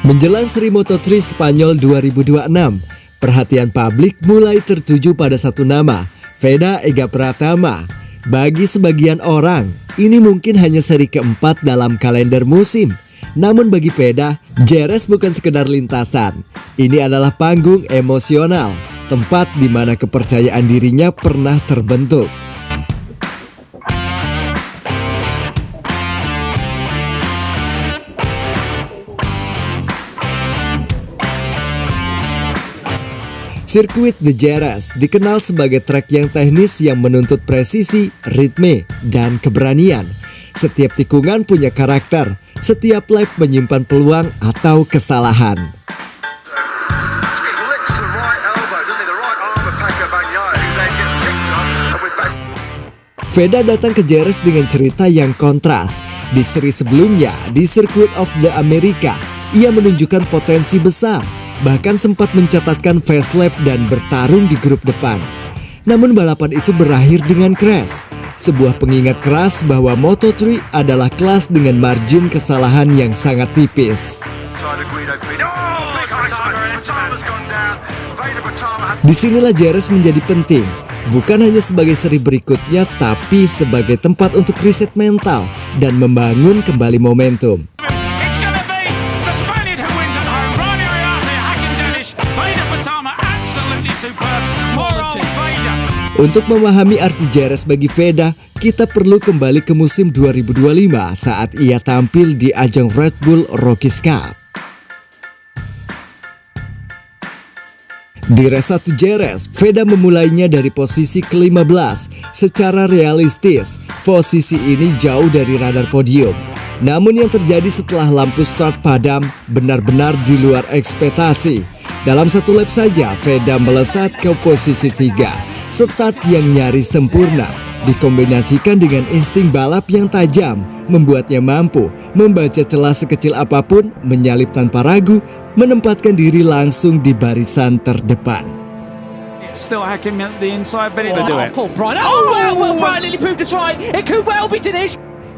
Menjelang Seri Moto3 Spanyol 2026, perhatian publik mulai tertuju pada satu nama, Veda Ega Pratama. Bagi sebagian orang, ini mungkin hanya seri keempat dalam kalender musim. Namun bagi Veda, Jerez bukan sekedar lintasan. Ini adalah panggung emosional, tempat di mana kepercayaan dirinya pernah terbentuk. Sirkuit The Jerez dikenal sebagai trek yang teknis yang menuntut presisi, ritme, dan keberanian. Setiap tikungan punya karakter, setiap lap menyimpan peluang atau kesalahan. Veda datang ke Jerez dengan cerita yang kontras. Di seri sebelumnya, di Circuit of the America, ia menunjukkan potensi besar, bahkan sempat mencatatkan fast lap dan bertarung di grup depan. Namun balapan itu berakhir dengan crash, sebuah pengingat keras bahwa Moto3 adalah kelas dengan margin kesalahan yang sangat tipis. Disinilah Jerez menjadi penting, bukan hanya sebagai seri berikutnya, tapi sebagai tempat untuk riset mental dan membangun kembali momentum. Untuk memahami arti Jerez bagi Veda, kita perlu kembali ke musim 2025 saat ia tampil di ajang Red Bull Rockies Cup. Di race 1 Jerez, Veda memulainya dari posisi ke-15. Secara realistis, posisi ini jauh dari radar podium. Namun yang terjadi setelah lampu start padam benar-benar di luar ekspektasi. Dalam satu lap saja, Veda melesat ke posisi 3. Start yang nyaris sempurna dikombinasikan dengan insting balap yang tajam membuatnya mampu membaca celah sekecil apapun, menyalip tanpa ragu, menempatkan diri langsung di barisan terdepan.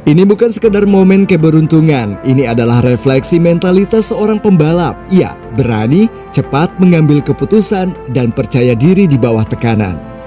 Ini bukan sekedar momen keberuntungan, ini adalah refleksi mentalitas seorang pembalap. Ia berani, cepat mengambil keputusan, dan percaya diri di bawah tekanan.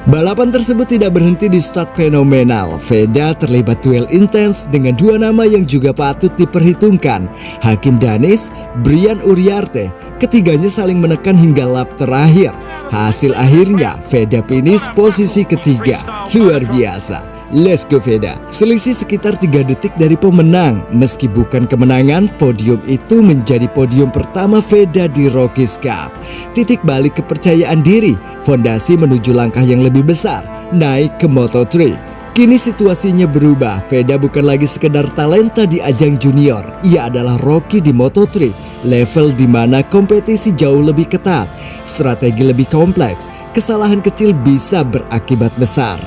Balapan tersebut tidak berhenti di start fenomenal. Veda terlibat duel intens dengan dua nama yang juga patut diperhitungkan, Hakim Danis, Brian Uriarte. Ketiganya saling menekan hingga lap terakhir. Hasil akhirnya Veda finish posisi ketiga. Luar biasa. Let's go Veda. Selisih sekitar 3 detik dari pemenang. Meski bukan kemenangan, podium itu menjadi podium pertama Veda di Rockies Cup. Titik balik kepercayaan diri, fondasi menuju langkah yang lebih besar, naik ke Moto3. Kini situasinya berubah. Veda bukan lagi sekedar talenta di ajang junior. Ia adalah rookie di Moto3, level di mana kompetisi jauh lebih ketat, strategi lebih kompleks, kesalahan kecil bisa berakibat besar.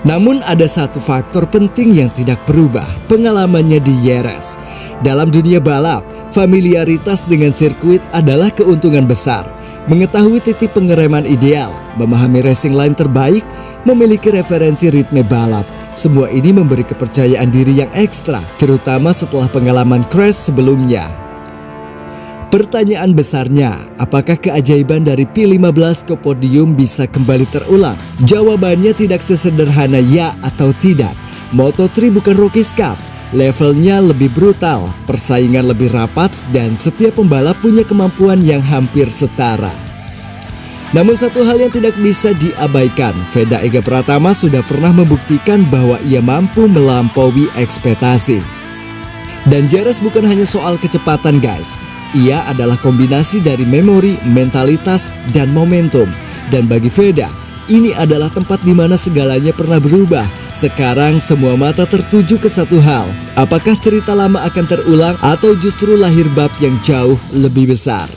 Namun ada satu faktor penting yang tidak berubah, pengalamannya di Jerez. Dalam dunia balap, familiaritas dengan sirkuit adalah keuntungan besar. Mengetahui titik pengereman ideal, memahami racing line terbaik, memiliki referensi ritme balap. Semua ini memberi kepercayaan diri yang ekstra, terutama setelah pengalaman crash sebelumnya. Pertanyaan besarnya, apakah keajaiban dari P15 ke podium bisa kembali terulang? Jawabannya tidak sesederhana ya atau tidak. Moto3 bukan Rockies Cup, levelnya lebih brutal, persaingan lebih rapat, dan setiap pembalap punya kemampuan yang hampir setara. Namun satu hal yang tidak bisa diabaikan, Veda Ega Pratama sudah pernah membuktikan bahwa ia mampu melampaui ekspektasi. Dan Jerez bukan hanya soal kecepatan guys. Ia adalah kombinasi dari memori, mentalitas, dan momentum. Dan bagi Veda, ini adalah tempat di mana segalanya pernah berubah. Sekarang semua mata tertuju ke satu hal. Apakah cerita lama akan terulang atau justru lahir bab yang jauh lebih besar?